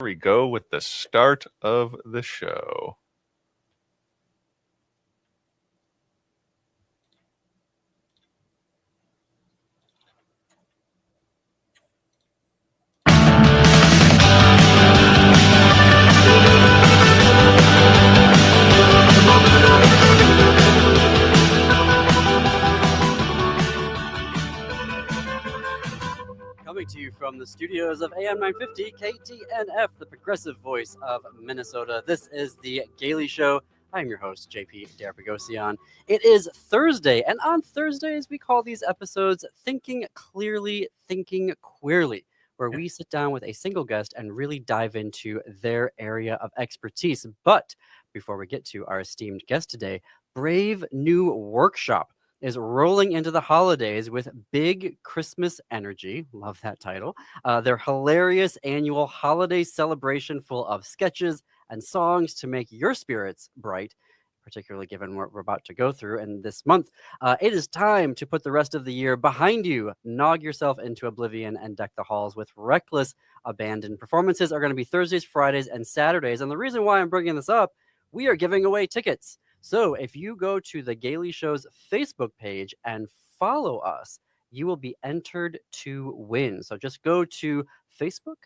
we go with the start of the show. Coming to you from the studios of AM 950 KTNF, the progressive voice of Minnesota. This is the Gaily Show. I'm your host, JP Darpagosian. It is Thursday, and on Thursdays, we call these episodes Thinking Clearly, Thinking Queerly, where we sit down with a single guest and really dive into their area of expertise. But before we get to our esteemed guest today, Brave New Workshop is rolling into the holidays with big Christmas energy. Love that title. Their hilarious annual holiday celebration full of sketches and songs to make your spirits bright, particularly given what we're about to go through in this month. It is time to put the rest of the year behind you, nog yourself into oblivion, and deck the halls with reckless abandon. Performances are going to be Thursdays, Fridays, and Saturdays. And the reason why I'm bringing this up, we are giving away tickets. So if you go to the Gaily Show's Facebook page and follow us, you will be entered to win. So just go to Facebook,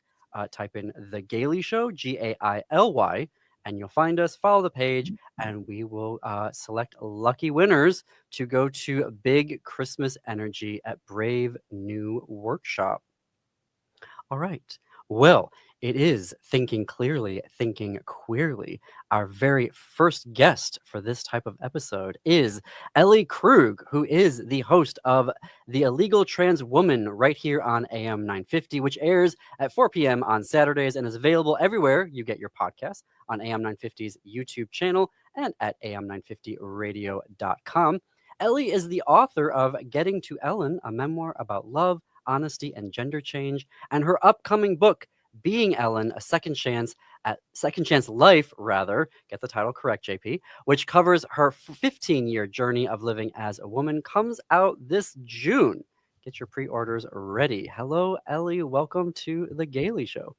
type in The Gaily Show, Gaily, and you'll find us, follow the page, and we will select lucky winners to go to Big Christmas Energy at Brave New Workshop. All right. Well, it is Thinking Clearly, Thinking Queerly. Our very first guest for this type of episode is Ellie Krug, who is the host of The Illegal Trans Woman right here on AM 950, which airs at 4 p.m. on Saturdays and is available everywhere you get your podcasts, on AM 950's YouTube channel and at am950radio.com. Ellie is the author of Getting to Ellen, a memoir about love, honesty, and gender change, and her upcoming book, Being Ellen, a Second Chance Life, get the title correct, JP, which covers her 15-year journey of living as a woman, comes out this June. Get your pre-orders ready. Hello, Ellie. Welcome to the Gaily Show.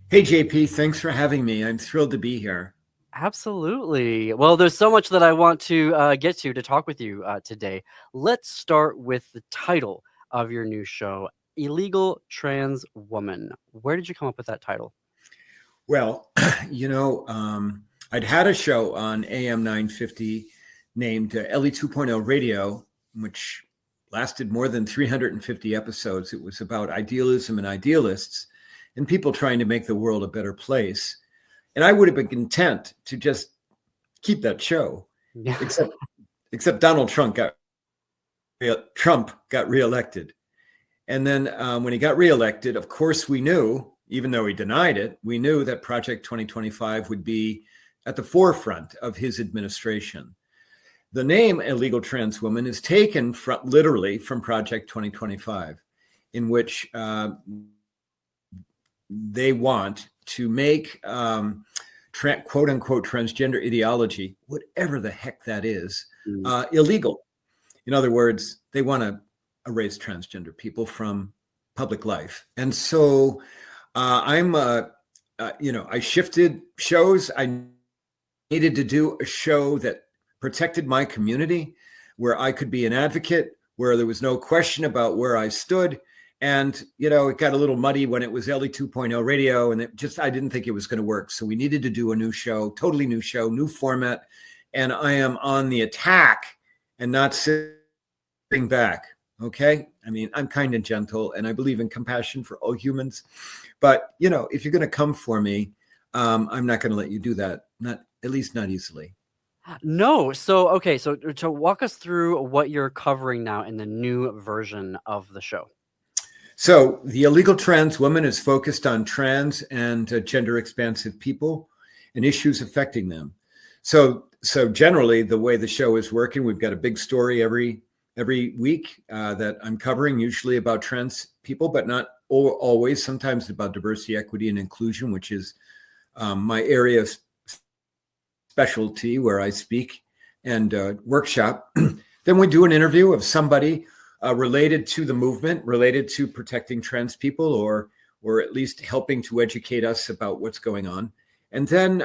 Hey, JP. Thanks for having me. I'm thrilled to be here. Absolutely. Well, there's so much that I want to get to talk with you today. Let's start with the title of your new show, Illegal Trans Woman. Where did you come up with that title? Well, I'd had a show on AM 950 named Ellie 2.0 Radio, which lasted more than 350 episodes. It was about idealism and idealists and people trying to make the world a better place. And I would have been content to just keep that show, except Donald Trump got reelected. And then when he got reelected, of course, we knew, even though he denied it, we knew that Project 2025 would be at the forefront of his administration. The name Illegal Trans Woman is taken literally from Project 2025, in which they want to make quote unquote transgender ideology, whatever the heck that is, illegal. In other words, they want to erase transgender people from public life. And so I shifted shows. I needed to do a show that protected my community, where I could be an advocate, where there was no question about where I stood. And, it got a little muddy when it was Ellie 2.0 Radio, and I didn't think it was going to work. So we needed to do a new show, totally new show, new format. And I am on the attack and not sitting back. Okay. I mean, I'm kind and gentle, and I believe in compassion for all humans. But, if you're going to come for me, I'm not going to let you do that. At least not easily. No. So, okay. So to walk us through what you're covering now in the new version of the show. So the Illegal Trans Woman is focused on trans and gender expansive people and issues affecting them. So generally, the way the show is working, we've got a big story every week that I'm covering, usually about trans people, but not always. Sometimes about diversity, equity, and inclusion, which is my area of specialty, where I speak and workshop. Then we do an interview of somebody related to the movement, related to protecting trans people, or or at least helping to educate us about what's going on. And then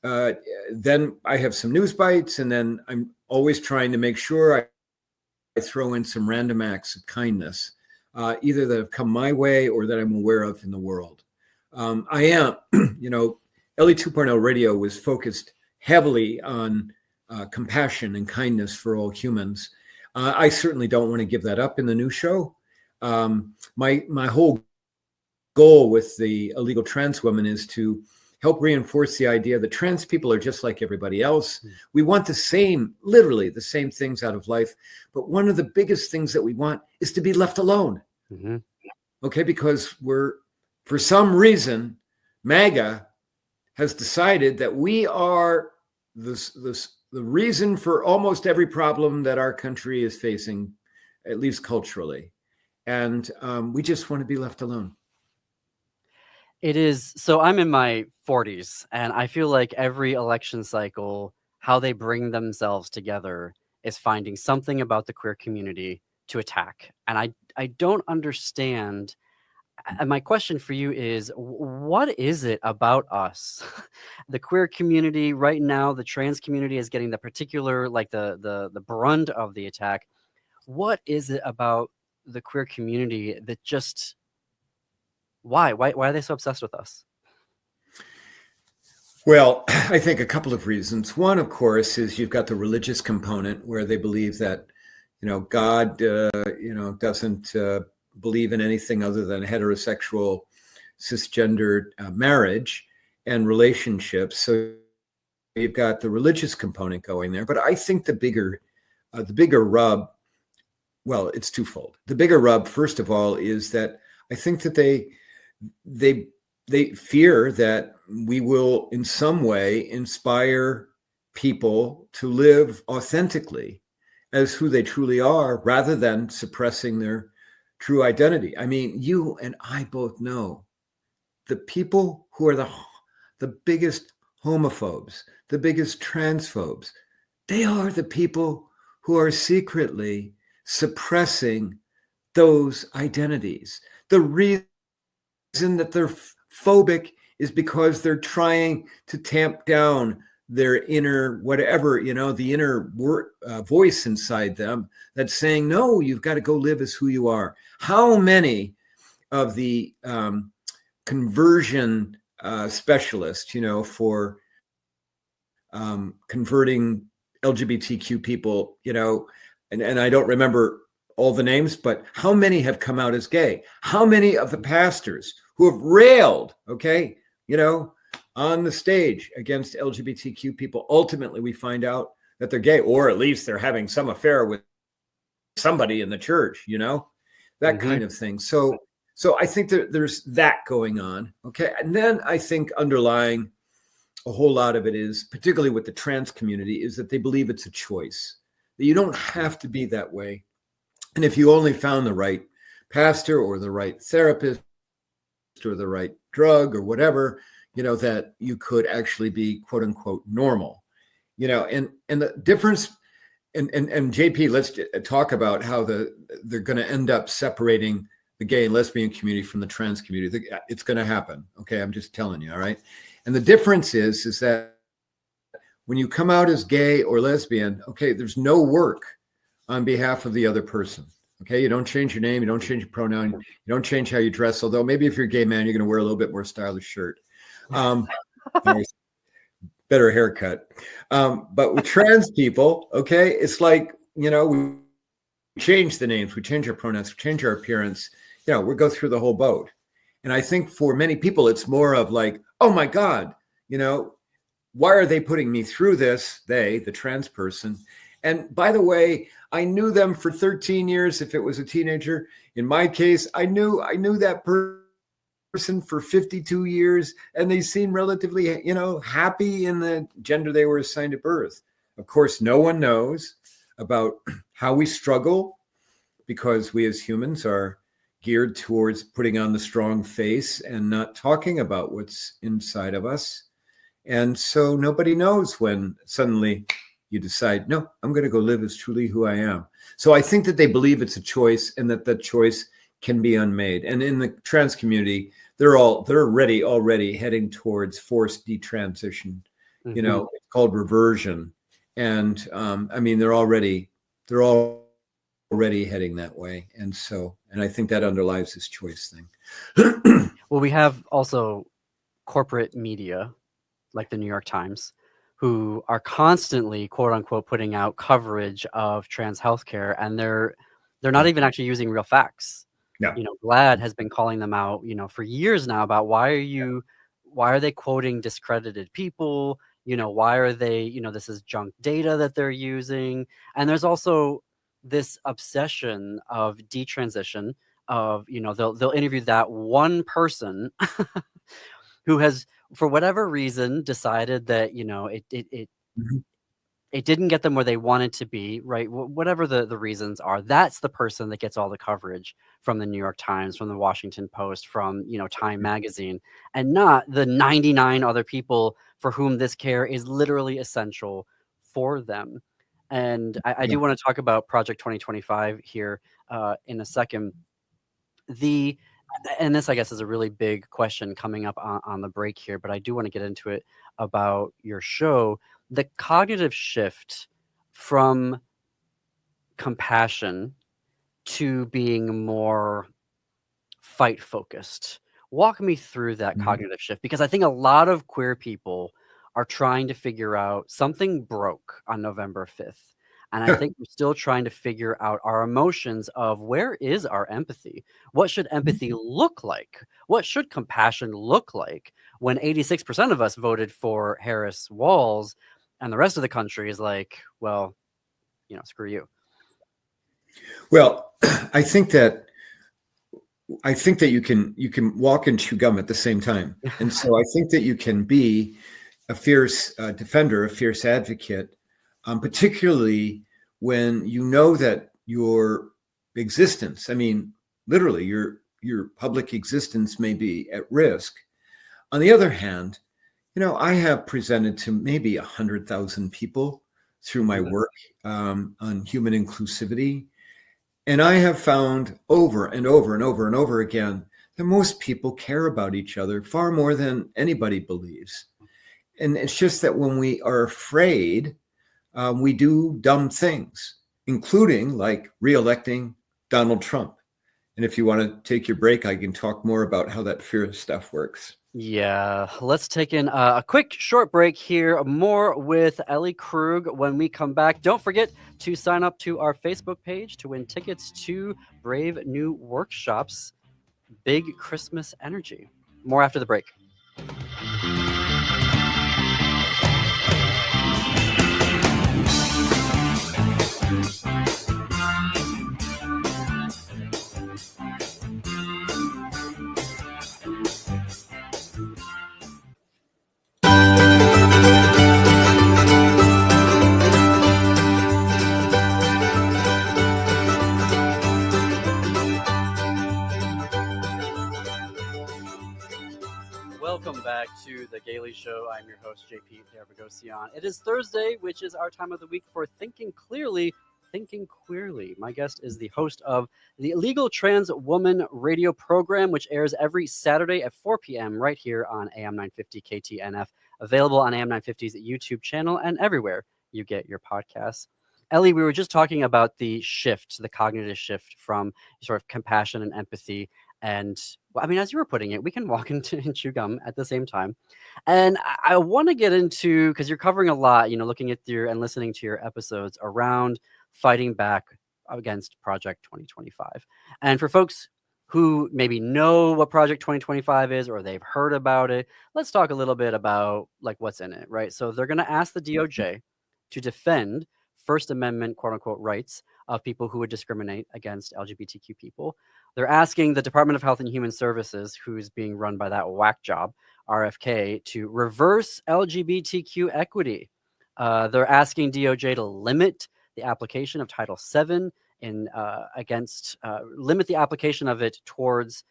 I have some news bites, and then I'm always trying to make sure I throw in some random acts of kindness, either that have come my way or that I'm aware of in the world. I am, Ellie 2.0 radio was focused heavily on compassion and kindness for all humans. I certainly don't want to give that up in the new show. My whole goal with the illegal trans women is to help reinforce the idea that trans people are just like everybody else. We want literally the same things out of life. But one of the biggest things that we want is to be left alone. Mm-hmm. Okay, because for some reason, MAGA has decided that we are the reason for almost every problem that our country is facing, at least culturally. And we just want to be left alone. It is. So I'm in my 40s, and I feel like every election cycle, how they bring themselves together is finding something about the queer community to attack. And I don't understand. And my question for you is, what is it about us? The queer community right now, the trans community is getting the particular, like the brunt of the attack. What is it about the queer community that just... Why are they so obsessed with us? Well, I think a couple of reasons. One, of course, is you've got the religious component where they believe that, God, doesn't believe in anything other than heterosexual, cisgender marriage and relationships. So you've got the religious component going there. But I think the bigger rub, well, it's twofold. The bigger rub, first of all, is that I think that they fear that we will in some way inspire people to live authentically as who they truly are, rather than suppressing their true identity. I mean, you and I both know the people who are the biggest homophobes, the biggest transphobes, they are the people who are secretly suppressing those identities. The reason that they're phobic is because they're trying to tamp down their inner whatever, the inner voice inside them that's saying, no, you've got to go live as who you are. How many of the conversion specialists, for converting LGBTQ people, and I don't remember all the names, but how many have come out as gay? How many of the pastors who have railed, on the stage against LGBTQ people, ultimately we find out that they're gay, or at least they're having some affair with somebody in the church, that kind of thing. So I think that there's that going on. Okay. And then I think underlying a whole lot of it is, particularly with the trans community, is that they believe it's a choice, that you don't have to be that way. And if you only found the right pastor or the right therapist or the right drug or whatever, that you could actually be quote unquote normal, and the difference, and JP, let's talk about how they're going to end up separating the gay and lesbian community from the trans community. It's going to happen. Okay. I'm just telling you. All right. And the difference is that when you come out as gay or lesbian, okay, there's no work on behalf of the other person. Okay, you don't change your name, you don't change your pronoun, you don't change how you dress. Although maybe if you're a gay man, you're going to wear a little bit more stylish shirt, better haircut. But with trans people, okay, it's like, we change the names, we change our pronouns, we change our appearance. We go through the whole boat. And I think for many people, it's more of like, oh my God, why are they putting me through this? The trans person. And by the way, I knew them for 13 years if it was a teenager. In my case, I knew that person for 52 years, and they seemed relatively, happy in the gender they were assigned at birth. Of course, no one knows about how we struggle, because we as humans are geared towards putting on the strong face and not talking about what's inside of us. And so nobody knows when suddenly you decide, no, I'm going to go live as truly who I am. So I think that they believe it's a choice, and that the choice can be unmade. And in the trans community, they're already heading towards forced detransition. You know, it's called reversion. And I mean, they're already heading that way. And I think that underlies this choice thing. Well, we have also corporate media like the New York Times, who are constantly, quote unquote, putting out coverage of trans healthcare, and they're not even actually using real facts. Yeah. You know, GLAAD has been calling them out, you know, for years now about why are they quoting discredited people? You know, why are they, you know, this is junk data that they're using. And there's also this obsession of detransition of, you know, they'll interview that one person who has, for whatever reason, decided that, you know, it didn't get them where they wanted to be, right? Whatever the reasons are, that's the person that gets all the coverage from the New York Times, from the Washington Post, from, you know, Time Magazine, and not the 99 other people for whom this care is literally essential for them. And I do want to talk about Project 2025 here in a second. And this, I guess, is a really big question coming up on the break here, but I do want to get into it about your show. The cognitive shift from compassion to being more fight focused. Walk me through that cognitive shift, because I think a lot of queer people are trying to figure out something broke on November 5th. And I think we're still trying to figure out our emotions of where is our empathy? What should empathy look like? What should compassion look like when 86% of us voted for Harris Walls and the rest of the country is like, well, you know, screw you. Well, I think that you can walk and chew gum at the same time. And so I think that you can be a fierce defender, a fierce advocate, particularly when you know that your existence, I mean, literally your public existence may be at risk. On the other hand, you know, I have presented to maybe 100,000 people through my work on human inclusivity. And I have found over and over and over and over again that most people care about each other far more than anybody believes. And it's just that when we are afraid, we do dumb things, including like reelecting Donald Trump. And if you want to take your break, I can talk more about how that fear stuff works. Yeah, let's take in a quick short break here. More with Ellie Krug when we come back. Don't forget to sign up to our Facebook page to win tickets to Brave New Workshops. Big Christmas energy. More after the break. Welcome back to the Gaily Show. I'm your host, JP Dervagosian. It is Thursday, which is our time of the week for Thinking Clearly, Thinking Queerly. My guest is the host of the Illegal Trans Woman radio program, which airs every Saturday at 4 p.m. right here on AM 950 KTNF, available on AM 950's YouTube channel and everywhere you get your podcasts. Ellie, we were just talking about the shift, the cognitive shift from sort of compassion and empathy. And I mean, as you were putting it, we can walk into and chew gum at the same time. And I want to get into, because you're covering a lot, you know, looking at your and listening to your episodes around fighting back against Project 2025. And for folks who maybe know what Project 2025 is or they've heard about it, let's talk a little bit about like what's in it, right? So they're going to ask the DOJ to defend First Amendment, quote unquote, rights of people who would discriminate against LGBTQ people. They're asking the Department of Health and Human Services, who's being run by that whack job, RFK, to reverse LGBTQ equity. They're asking DOJ to limit the application of Title VII limit the application of it towards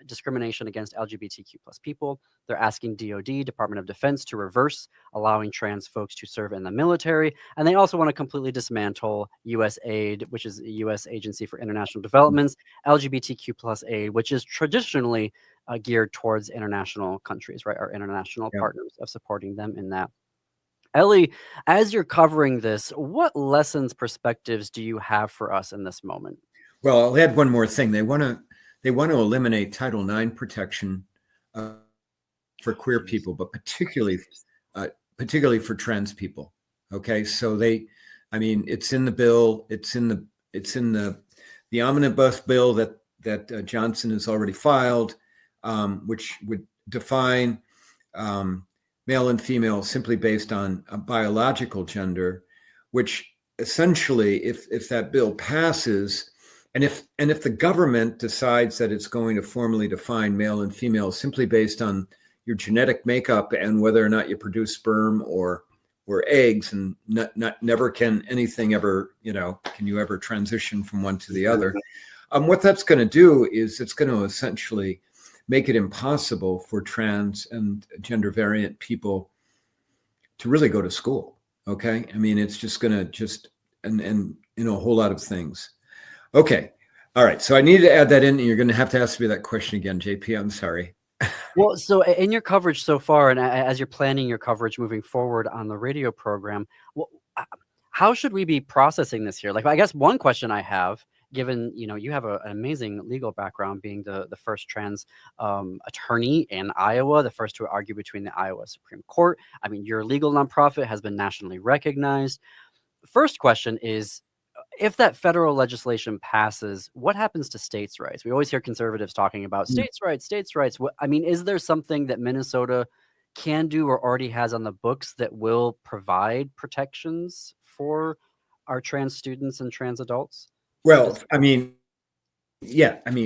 discrimination against LGBTQ plus people. They're asking DoD, Department of Defense, to reverse allowing trans folks to serve in the military. And they also want to completely dismantle USAID, which is the U.S. Agency for International Development's LGBTQ plus aid, which is traditionally geared towards international countries, right? Our international partners of supporting them in that. Ellie, as you're covering this, what lessons, perspectives do you have for us in this moment? Well, I'll add one more thing. They want to eliminate Title IX protection for queer people, but particularly for trans people. Okay, so it's in the bill. It's in the omnibus bill that Johnson has already filed, which would define male and female simply based on a biological gender, which essentially, if that bill passes, and if the government decides that it's going to formally define male and female simply based on your genetic makeup and whether or not you produce sperm or eggs, and never can anything ever, can you ever transition from one to the other? What that's going to do is it's going to essentially make it impossible for trans and gender variant people to really go to school. Okay. I mean, it's just going to and a whole lot of things. Okay. All right. So I need to add that in, and you're going to have to ask me that question again, JP. I'm sorry. Well, so in your coverage so far, and as you're planning your coverage moving forward on the radio program, how should we be processing this here? Like, I guess one question I have, given you have an amazing legal background, being the first trans attorney in Iowa, the first to argue between the Iowa Supreme Court. I mean, your legal nonprofit has been nationally recognized. First question is, if that federal legislation passes, what happens to states' rights? We always hear conservatives talking about states' rights, states' rights. I mean, is there something that Minnesota can do or already has on the books that will provide protections for our trans students and trans adults? Well, I mean,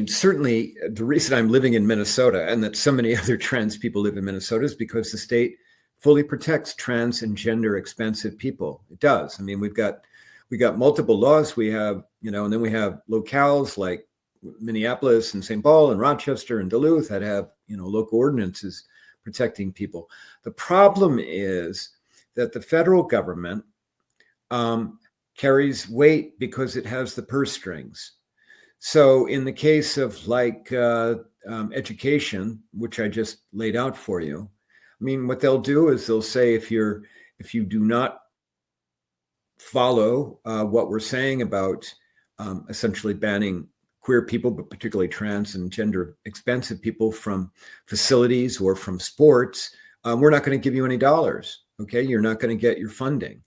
certainly the reason I'm living in Minnesota and that so many other trans people live in Minnesota is because the state fully protects trans and gender expansive people. It does. I mean, we got multiple laws. We have, and then we have locales like Minneapolis and St. Paul and Rochester and Duluth that have, local ordinances protecting people. The problem is that the federal government carries weight because it has the purse strings. So in the case of education, which I just laid out for you, I mean, what they'll do is they'll say, if you do not follow what we're saying about essentially banning queer people, but particularly trans and gender expansive people from facilities or from sports, we're not going to give you any dollars. Okay, you're not going to get your funding.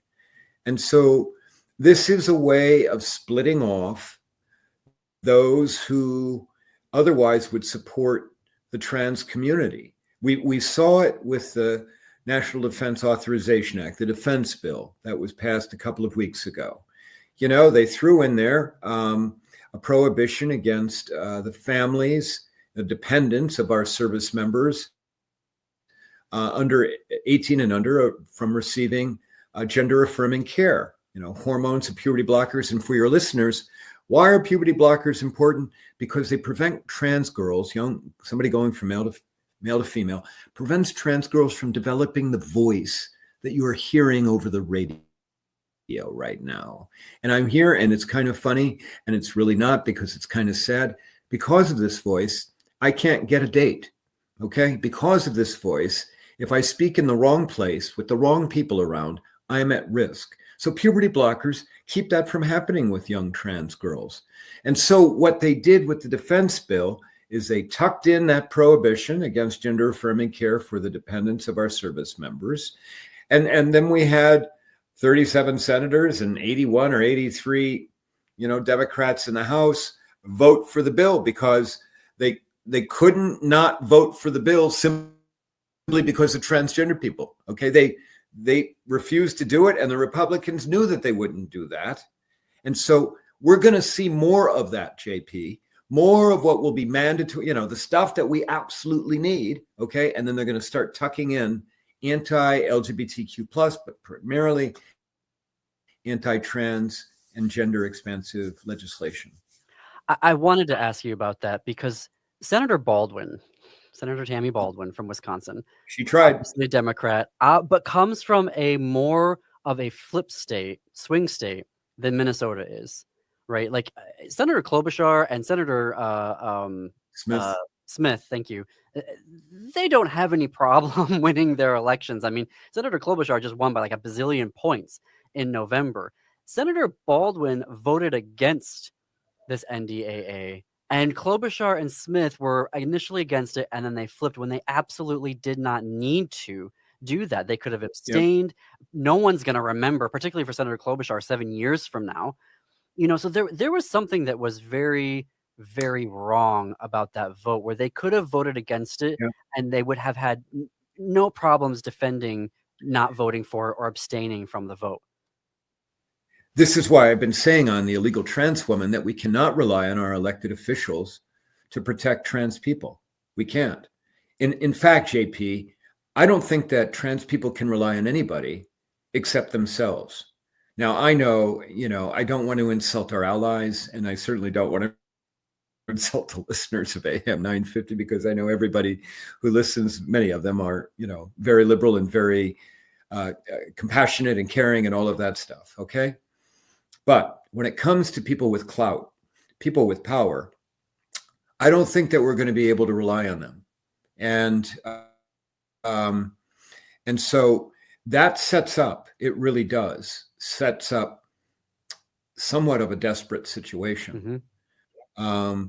And so this is a way of splitting off those who otherwise would support the trans community. We saw it with the National Defense Authorization Act, the defense bill that was passed a couple of weeks ago. They threw in there a prohibition against the families, the dependents of our service members under 18 and under from receiving gender affirming care, hormones and puberty blockers. And for your listeners, why are puberty blockers important? Because they prevent trans girls, somebody going from male to female, prevents trans girls from developing the voice that you are hearing over the radio right now. And I'm here, and it's kind of funny, and it's really not, because it's kind of sad. Because of this voice, I can't get a date. Okay? Because of this voice, if I speak in the wrong place with the wrong people around, I am at risk. So puberty blockers keep that from happening with young trans girls. And so what they did with the defense bill is they tucked in that prohibition against gender affirming care for the dependents of our service members. And then we had 37 senators and 81 or 83, Democrats in the House vote for the bill, because they couldn't not vote for the bill simply because of transgender people. Okay, they refused to do it, and the Republicans knew that they wouldn't do that. And so we're going to see more of that, JP, more of what will be mandatory, the stuff that we absolutely need. Okay, and then they're going to start tucking in anti-LGBTQ+, but primarily anti-trans and gender expansive legislation. I wanted to ask you about that, because Senator Baldwin, Senator Tammy Baldwin from Wisconsin, She tried. obviously a Democrat, but comes from a more of a swing state than Minnesota is, right? Like Senator Klobuchar and Senator Smith. Smith, thank you. They don't have any problem winning their elections. I mean, Senator Klobuchar just won by like a bazillion points in November. Senator Baldwin voted against this NDAA, and Klobuchar and Smith were initially against it, and then they flipped when they absolutely did not need to do that. They could have abstained. Yep. No one's going to remember, particularly for Senator Klobuchar 7 years from now. So there was something that was very, very wrong about that vote, where they could have voted against it, and they would have had no problems defending not voting for it or abstaining from the vote. This is why I've been saying on the illegal trans woman that we cannot rely on our elected officials to protect trans people. We can't. In fact, JP, I don't think that trans people can rely on anybody except themselves. Now, I know, I don't want to insult our allies, and I certainly don't want to insult the listeners of AM 950, because I know everybody who listens, many of them are, very liberal and very compassionate and caring and all of that stuff. Okay. But when it comes to people with clout, people with power, I don't think that we're going to be able to rely on them. And so that it really does sets up somewhat of a desperate situation. Mm-hmm.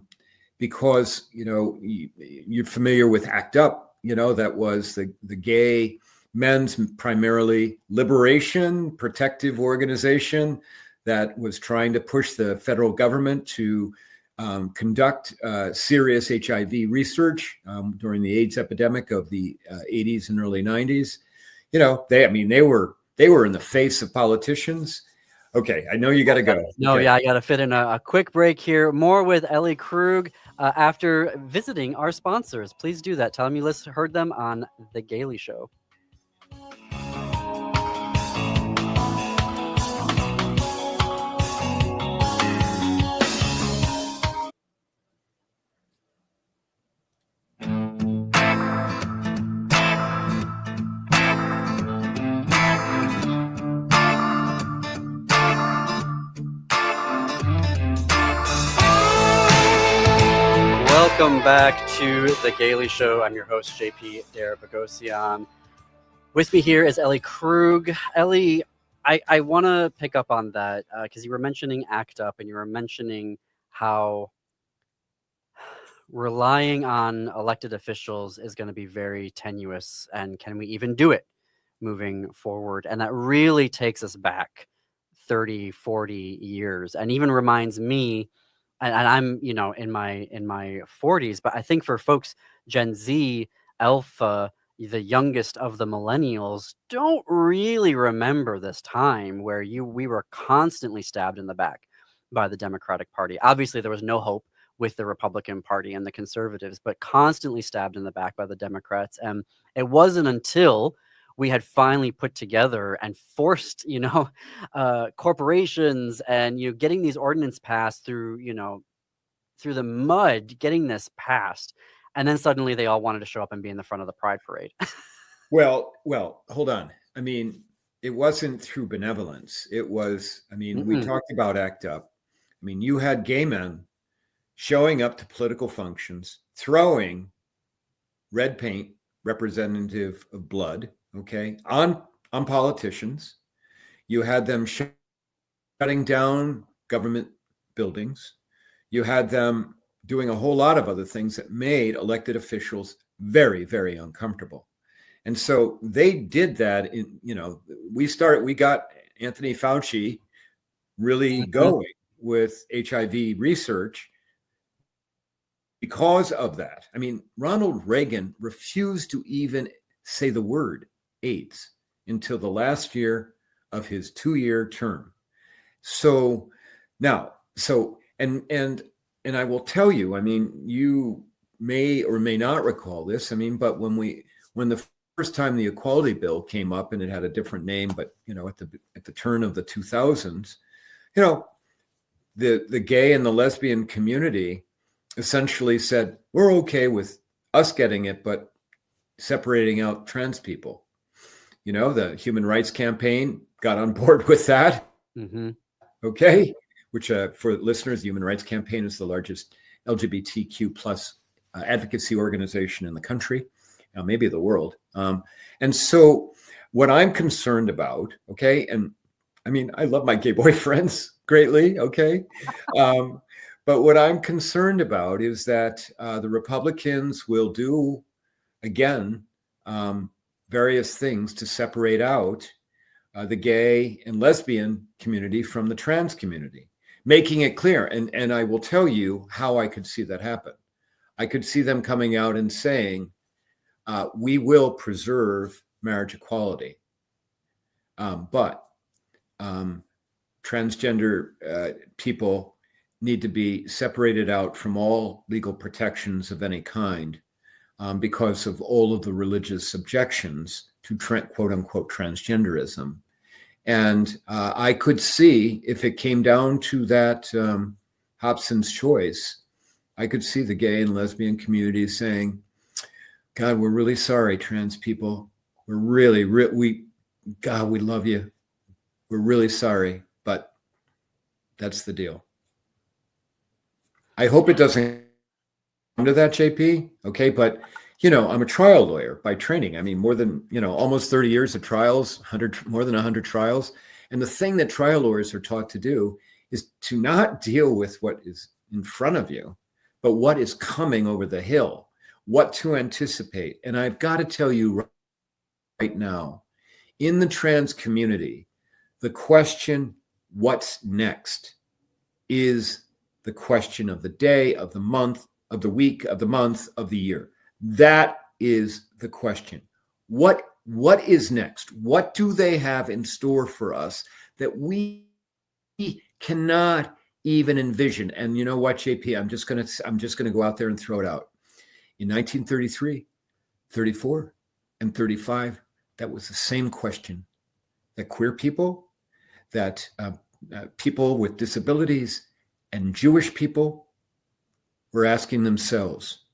Because, you're familiar with ACT UP, that was the gay men's primarily liberation protective organization that was trying to push the federal government to conduct serious HIV research during the AIDS epidemic of the 80s and early 90s. They were in the face of politicians. Okay, I know you got to go. No, okay. Yeah, I got to fit in a quick break here. More with Ellie Krug after visiting our sponsors. Please do that. Tell them you heard them on The Gaily Show. Welcome back to The Gaily Show. I'm your host, JP Bogosian. With me here is Ellie Krug. Ellie, I want to pick up on that because you were mentioning ACT UP, and you were mentioning how relying on elected officials is going to be very tenuous, and can we even do it moving forward? And that really takes us back 30, 40 years, and even reminds me, and I'm, in my 40s, but I think for folks, Gen Z, Alpha, the youngest of the millennials, don't really remember this time where we were constantly stabbed in the back by the Democratic Party. Obviously, there was no hope with the Republican Party and the conservatives, but constantly stabbed in the back by the Democrats. And it wasn't until we had finally put together and forced, corporations and, getting these ordinances passed through the mud, getting this passed. And then suddenly they all wanted to show up and be in the front of the Pride Parade. Well, hold on. I mean, it wasn't through benevolence. It was, we talked about ACT UP. You had gay men showing up to political functions, throwing red paint representative of blood, okay, on politicians. You had them shutting down government buildings. You had them doing a whole lot of other things that made elected officials very, very uncomfortable. And so they did that we got Anthony Fauci really going with HIV research because of that. Ronald Reagan refused to even say the word AIDS until the last year of his 2-year term. So now, and I will tell you, you may or may not recall this. But when the first time the Equality Bill came up, and it had a different name, but at the turn of the 2000s, the gay and the lesbian community essentially said, we're okay with us getting it, but separating out trans people. The Human Rights Campaign got on board with that. Mm-hmm. Okay. Which for listeners, the Human Rights Campaign is the largest LGBTQ plus advocacy organization in the country, maybe the world. And so what I'm concerned about, okay, and I mean, I love my gay boyfriends greatly, okay? But what I'm concerned about is that the Republicans will do, again, various things to separate out the gay and lesbian community from the trans community, making it clear. And I will tell you how I could see that happen. I could see them coming out and saying, we will preserve marriage equality, but transgender people need to be separated out from all legal protections of any kind because of all of the religious objections to quote unquote transgenderism. And I could see, if it came down to that Hobson's choice, I could see the gay and lesbian community saying, God, we're really sorry, trans people. We're really, God, we love you. We're really sorry, but that's the deal. I hope it doesn't come to that, JP. Okay, but I'm a trial lawyer by training. I mean, more than almost 30 years of trials, more than 100 trials. And the thing that trial lawyers are taught to do is to not deal with what is in front of you, but what is coming over the hill, what to anticipate. And I've got to tell you right now, in the trans community, the question, what's next, is the question of the day, of the month, of the week, of the month, of the year. That is the question. What is next? What do they have in store for us that we cannot even envision? And you know what, JP, I'm just gonna go out there and throw it out. In 1933, 34, and 35, that was the same question that queer people, that people with disabilities, and Jewish people were asking themselves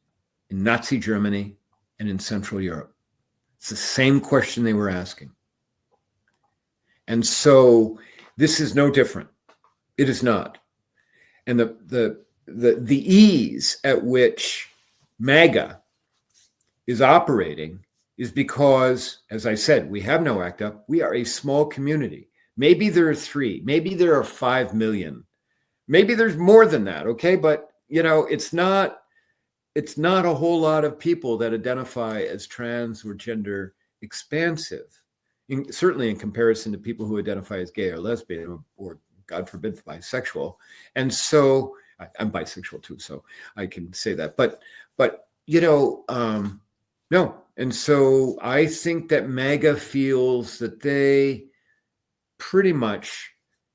in Nazi Germany and in Central Europe. It's the same question they were asking. And so this is no different. It is not. And the ease at which MAGA is operating is because, as I said, we have no ACT UP. We are a small community. Maybe there are 3, maybe there are 5 million. Maybe there's more than that, okay? But, it's not a whole lot of people that identify as trans or gender expansive, certainly in comparison to people who identify as gay or lesbian or God forbid, bisexual. And so I'm bisexual too, so I can say that. But no. And so I think that MAGA feels that they pretty much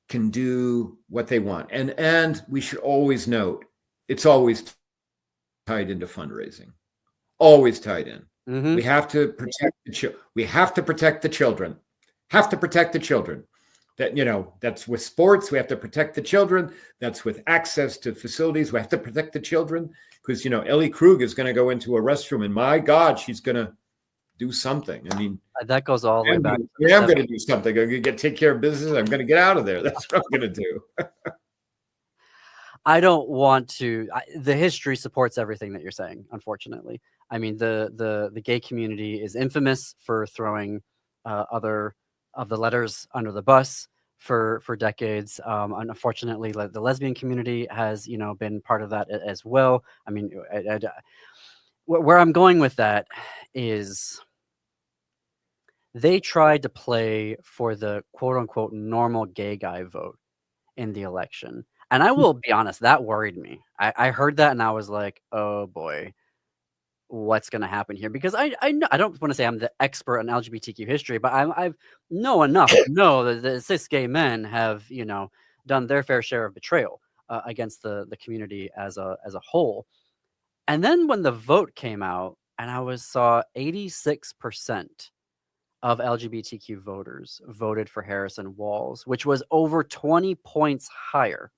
can do what they want. And we should always note, it's always tied into fundraising. Always tied in. Mm-hmm. We have to protect the children. Have to protect the children. That's with sports. We have to protect the children. That's with access to facilities. We have to protect the children because, Ellie Krug is going to go into a restroom and my God, she's going to do something. I mean, that goes all the way back. I'm going to do something. I'm going to take care of business. I'm going to get out of there. That's what I'm going to do. I don't want to. The history supports everything that you're saying. Unfortunately, I mean the gay community is infamous for throwing other of the letters under the bus for decades. Unfortunately, the lesbian community has been part of that as well. I mean, where I'm going with that is they tried to play for the quote unquote normal gay guy vote in the election. And I will be honest, that worried me. I heard that and I was like, oh boy, what's going to happen here? Because I don't want to say I'm the expert on LGBTQ history, but I know enough to know that the cis gay men have, done their fair share of betrayal against the community as a whole. And then when the vote came out and I saw 86% of LGBTQ voters voted for Harrison Walz, which was over 20 points higher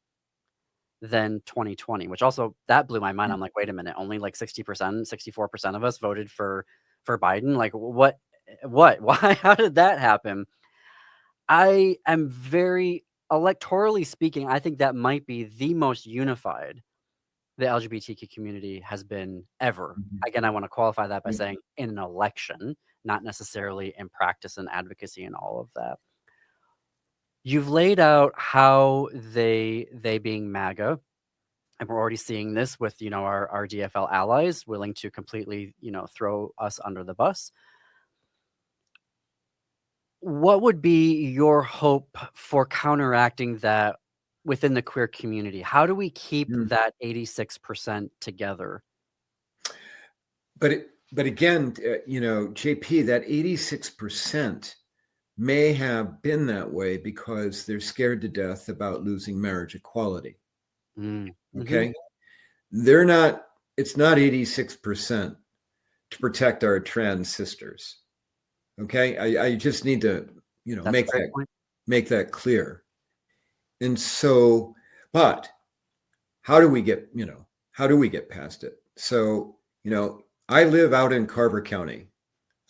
than 2020, which also that blew my mind. I'm like, wait a minute, only like 60%, 64% of us voted for Biden. Like what, why, how did that happen? I am very electorally speaking, I think that might be the most unified the LGBTQ community has been ever. Again, I want to qualify that by saying in an election, not necessarily in practice and advocacy and all of that. You've laid out how they being MAGA, and we're already seeing this with, you know, our DFL allies willing to completely, you know, throw us under the bus. What would be your hope for counteracting that within the queer community? How do we keep that 86% together? But again, you know, JP, that 86% may have been that way because they're scared to death about losing marriage equality. Okay. They're not, it's not 86% to protect our trans sisters. Okay. I just need to, you know, make that clear. And so, but how do we get, you know, how do we get past it? So, you know, I live out in Carver County.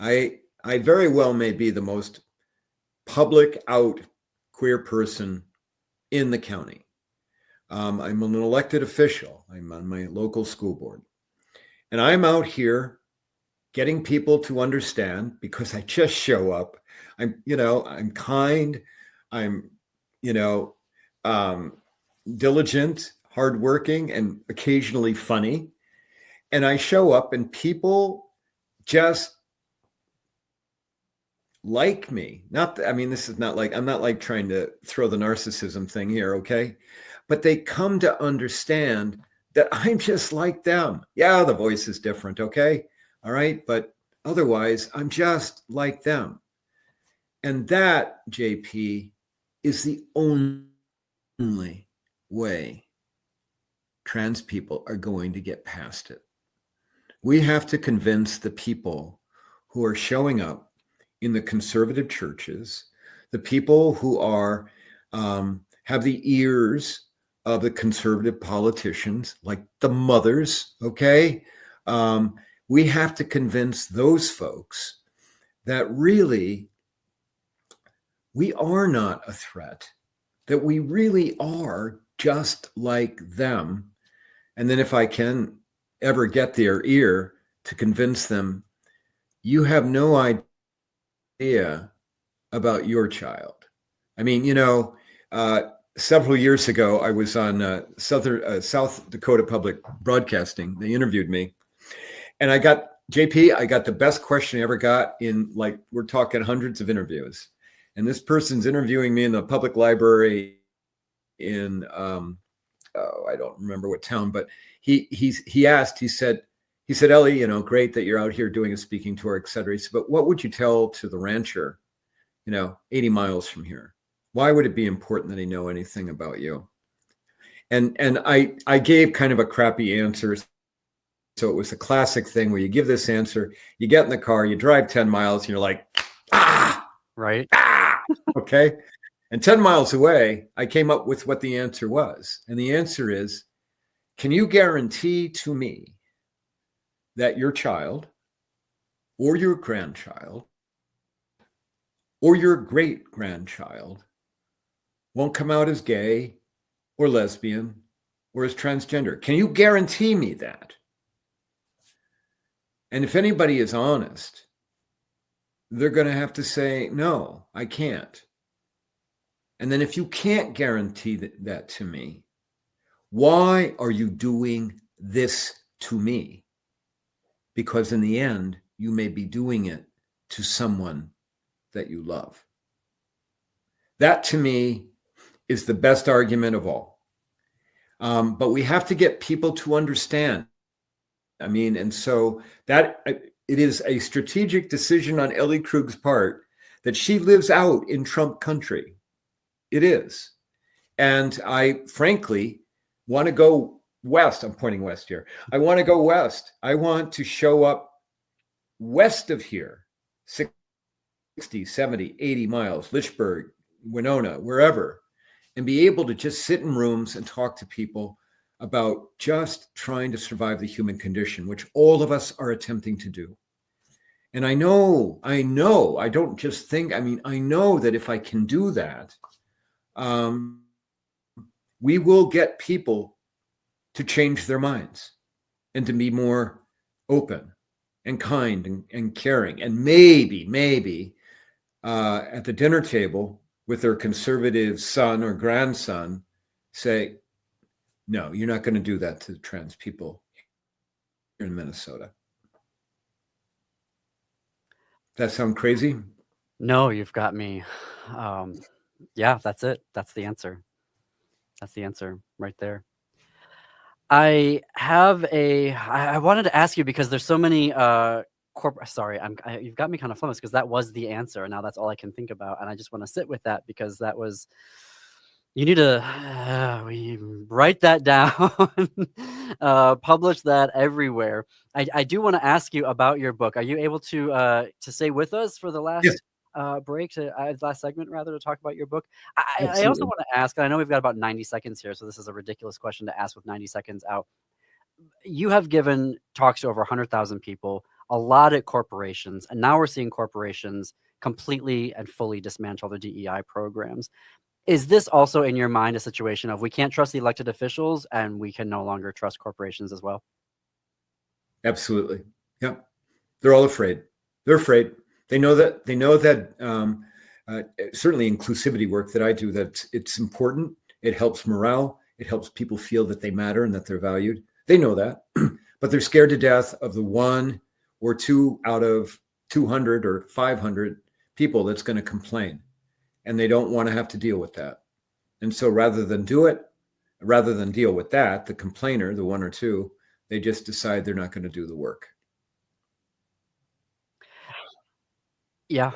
I very well may be the most public out queer person in the county. I'm an elected official. I'm on my local school board. And I'm out here getting people to understand because I just show up. I'm, you know, I'm kind. I'm, you know, diligent, hardworking, and occasionally funny. And I show up and people just like me. Not, I mean, this is not like, I'm not like trying to throw the narcissism thing here, okay? But they come to understand that I'm just like them. Yeah, the voice is different, okay? All right, but otherwise, I'm just like them. And that, JP, is the only way trans people are going to get past it. We have to convince the people who are showing up in the conservative churches, the people who are have the ears of the conservative politicians, like the mothers, okay? We have to convince those folks that really we are not a threat, that we really are just like them. And then if I can ever get their ear to convince them, you have no idea about your child. I mean, you know, several years ago, I was on South Dakota Public Broadcasting. They interviewed me. And I got, JP, I got the best question I ever got in, like, we're talking hundreds of interviews. And this person's interviewing me in the public library in, I don't remember what town, but he asked, he said, Ellie, you know, great that you're out here doing a speaking tour, et cetera. He said, but what would you tell to the rancher, you know, 80 miles from here? Why would it be important that he know anything about you? And I gave kind of a crappy answer. So it was a classic thing where you give this answer, you get in the car, you drive 10 miles, and you're like, right. Okay. And 10 miles away, I came up with what the answer was. And the answer is, can you guarantee to me that your child or your grandchild or your great-grandchild won't come out as gay or lesbian or as transgender? Can you guarantee me that? And if anybody is honest, they're going to have to say, no, I can't. And then if you can't guarantee that to me, why are you doing this to me? Because in the end, you may be doing it to someone that you love. That to me is the best argument of all. But we have to get people to understand. I mean, and so that it is a strategic decision on Ellie Krug's part that she lives out in Trump country. It is. And I frankly want to go west. I'm pointing west here. I want to go west. I want to show up west of here, 60, 70, 80 miles, Litchburg, Winona, wherever, and be able to just sit in rooms and talk to people about just trying to survive the human condition, which all of us are attempting to do. And I know, I don't just think, I know that if I can do that, we will get people to change their minds and to be more open and kind and caring. And maybe at the dinner table with their conservative son or grandson say, no, you're not going to do that to the trans people here in Minnesota. That sound crazy? No, you've got me. Yeah, that's it. That's the answer. That's the answer right there. I wanted to ask you, because there's so many sorry, you've got me kind of flummoxed, because that was the answer, and now that's all I can think about, and I just want to sit with that, because that was, you need to write that down, publish that everywhere. I do want to ask you about your book. Are you able to stay with us for the last Yes. last segment, rather, to talk about your book? I also want to ask, I know we've got about 90 seconds here, so this is a ridiculous question to ask with 90 seconds out. You have given talks to over 100,000 people, a lot at corporations, and now we're seeing corporations completely and fully dismantle their DEI programs. Is this also, in your mind, a situation of we can't trust the elected officials and we can no longer trust corporations as well? Absolutely. Yeah. They're all afraid. They're afraid. They know that certainly inclusivity work that I do, that it's important. It helps morale. It helps people feel that they matter and that they're valued. They know that, but they're scared to death of the 1 or 2 out of 200 or 500 people that's going to complain. And they don't want to have to deal with that. And so rather than deal with that, the complainer, the 1 or 2, they just decide they're not going to do the work. Yeah.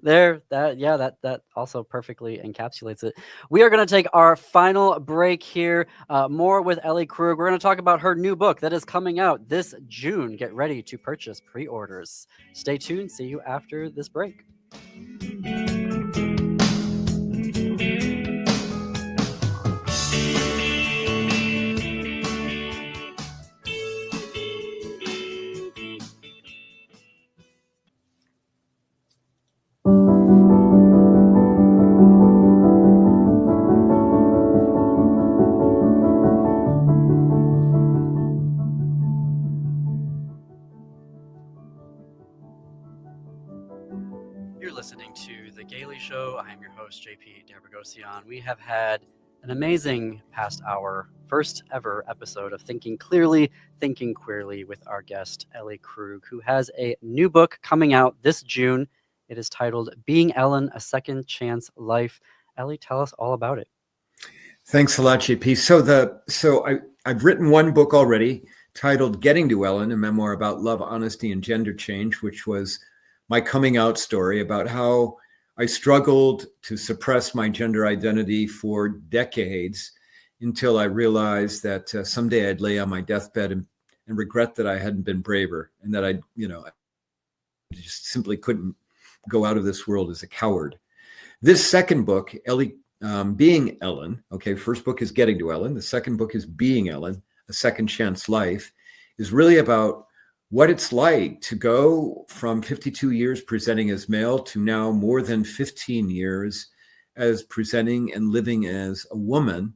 That also perfectly encapsulates it. We are going to take our final break here. More with Ellie Krug. We're going to talk about her new book that is coming out this June. Get ready to purchase pre-orders. Stay tuned. See you after this break. You're listening to The Gaily Show. I am your host, JP D'Arpagosian. We have had an amazing past hour, first ever episode of Thinking Clearly, Thinking Queerly, with our guest, Ellie Krug, who has a new book coming out this June. It is titled Being Ellen, A Second Chance Life. Ellie, tell us all about it. Thanks a lot, JP. So I've written one book already titled Getting to Ellen, a memoir about love, honesty, and gender change, which was my coming out story about how I struggled to suppress my gender identity for decades until I realized that someday I'd lay on my deathbed and regret that I hadn't been braver, and that I just simply couldn't go out of this world as a coward. This second book, Ellie, Being Ellen, okay, first book is Getting to Ellen. The second book is Being Ellen, A Second Chance Life, is really about what it's like to go from 52 years presenting as male to now more than 15 years as presenting and living as a woman,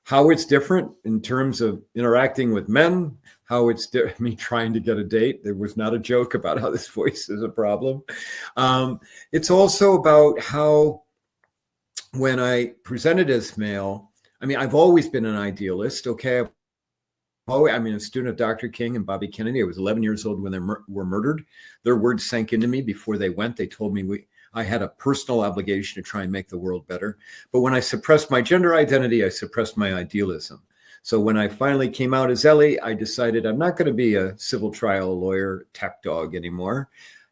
how it's different in terms of interacting with men, how it's me trying to get a date. There was not a joke about how this voice is a problem. It's also about how when I presented as male, I've always been an idealist, okay? A student of Dr. King and Bobby Kennedy. I was 11 years old when they were murdered. Their words sank into me before they went. They told me I had a personal obligation to try and make the world better. But when I suppressed my gender identity, I suppressed my idealism. So when I finally came out as Ellie, I decided I'm not going to be a civil trial lawyer, tech dog anymore.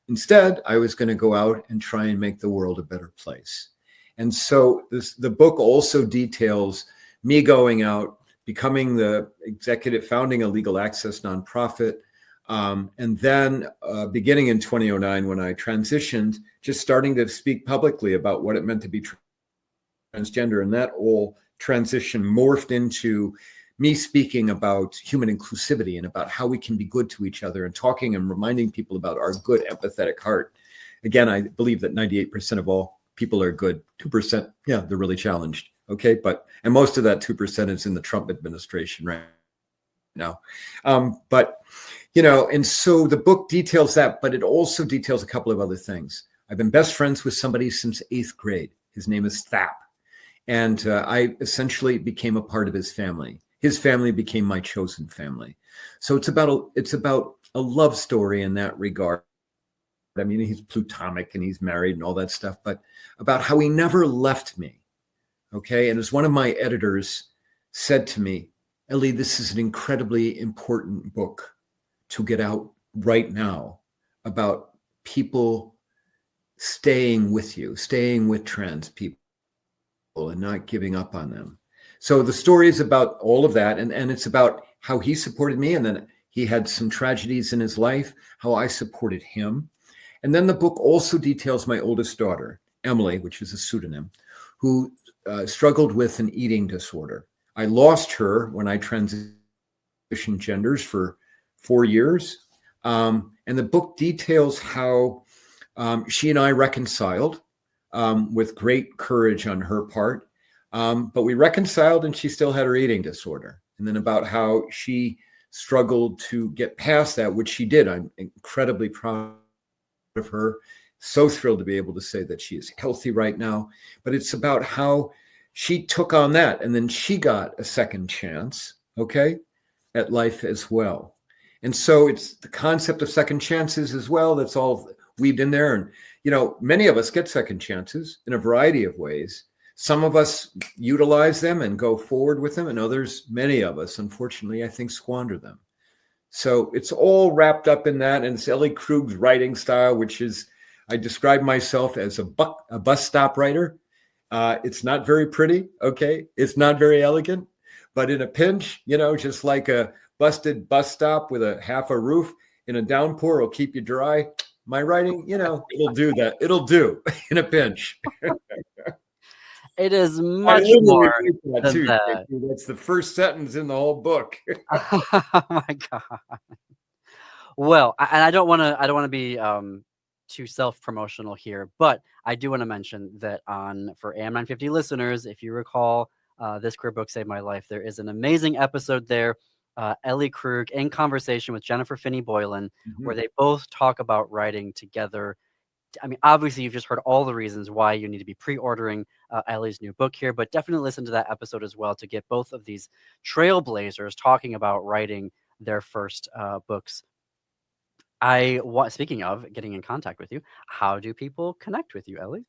Instead, I was going to go out and try and make the world a better place. And so the book also details me going out, becoming the executive, founding a legal access nonprofit, and then beginning in 2009 when I transitioned, just starting to speak publicly about what it meant to be transgender, and that all transition morphed into me speaking about human inclusivity and about how we can be good to each other and talking and reminding people about our good empathetic heart. Again, I believe that 98% of all people are good. 2%, yeah, they're really challenged. Okay, and most of that 2% is in the Trump administration right now. But and so the book details that, but it also details a couple of other things. I've been best friends with somebody since 8th grade. His name is Thap. And I essentially became a part of his family. His family became my chosen family. So it's about a love story in that regard. I mean, he's Plutonic and he's married and all that stuff, but about how he never left me. Okay. And as one of my editors said to me, Ellie, this is an incredibly important book to get out right now about people staying with you, staying with trans people and not giving up on them. So the story is about all of that. And it's about how he supported me. And then he had some tragedies in his life, how I supported him. And then the book also details my oldest daughter, Emily, which is a pseudonym, who struggled with an eating disorder. I lost her when I transitioned genders for 4 years. And the book details how she and I reconciled with great courage on her part. But we reconciled and she still had her eating disorder. And then about how she struggled to get past that, which she did. I'm incredibly proud of her. So thrilled to be able to say that she is healthy right now. But it's about how she took on that. And then she got a second chance, okay, at life as well. And so it's the concept of second chances as well. That's all weaved in there. And, many of us get second chances in a variety of ways. Some of us utilize them and go forward with them. And others, many of us, unfortunately, I think, squander them. So it's all wrapped up in that. And it's Ellie Krug's writing style, which is, I describe myself as a bus stop writer. It's not very pretty, okay? It's not very elegant, but in a pinch, just like a busted bus stop with a half a roof in a downpour will keep you dry. My writing, it'll do that. It'll do in a pinch. It is much more than that. That's the first sentence in the whole book. Oh my God. Well, and I don't want to be too self-promotional here, but I do want to mention that for AM 950 listeners, if you recall, This Queer Book Saved My Life, there is an amazing episode there, Ellie Krug in conversation with Jennifer Finney Boylan, where they both talk about writing together. I mean, obviously, you've just heard all the reasons why you need to be pre-ordering Ellie's new book here, but definitely listen to that episode as well to get both of these trailblazers talking about writing their first books. Speaking of getting in contact with you, how do people connect with you, Ellie?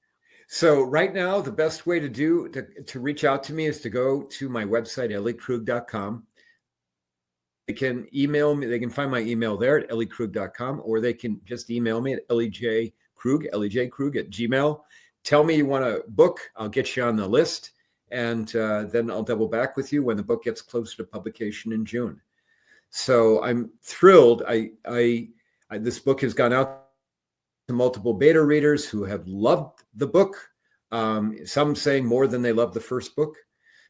So right now, the best way to reach out to me is to go to my website, elliekrug.com. They can email me. They can find my email there at elliekrug.com, or they can just email me at lejkrug at gmail. Tell me you want a book. I'll get you on the list. And then I'll double back with you when the book gets closer to publication in June. So I'm thrilled. This book has gone out to multiple beta readers who have loved the book. Some saying more than they loved the first book.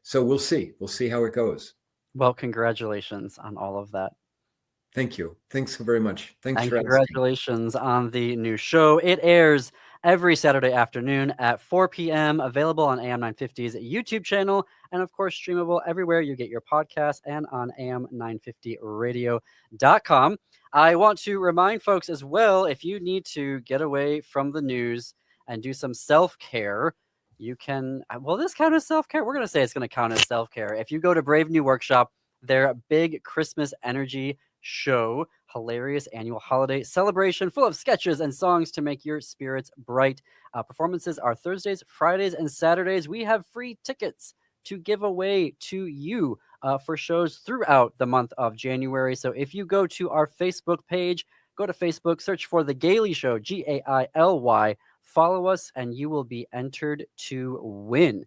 So we'll see. We'll see how it goes. Well, congratulations on all of that. Thank you. Thanks so very much. Thanks and for congratulations on the new show. It airs every Saturday afternoon at 4 p.m. Available on AM 950's YouTube channel, and of course streamable everywhere you get your podcasts and on am950radio.com. I want to remind folks as well, if you need to get away from the news and do some self-care, you can, will this count as self-care? We're going to say it's going to count as self-care. If you go to Brave New Workshop, their big Christmas energy show, hilarious annual holiday celebration full of sketches and songs to make your spirits bright. Performances are Thursdays, Fridays, and Saturdays. We have free tickets to give away to you for shows throughout the month of January. So if you go to our Facebook page, go to Facebook, search for The Gaily Show, Gaily, follow us, and you will be entered to win.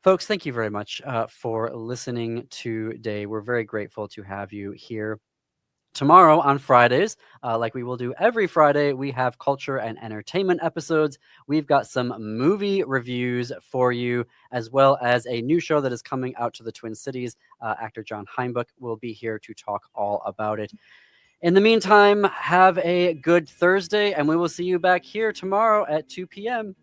Folks, thank you very much for listening today. We're very grateful to have you here Tomorrow on Fridays, like we will do every Friday, we have culture and entertainment episodes. We've got some movie reviews for you, as well as a new show that is coming out to the Twin Cities. Actor John Heinbuch will be here to talk all about it. In the meantime, have a good Thursday, and we will see you back here tomorrow at 2 p.m.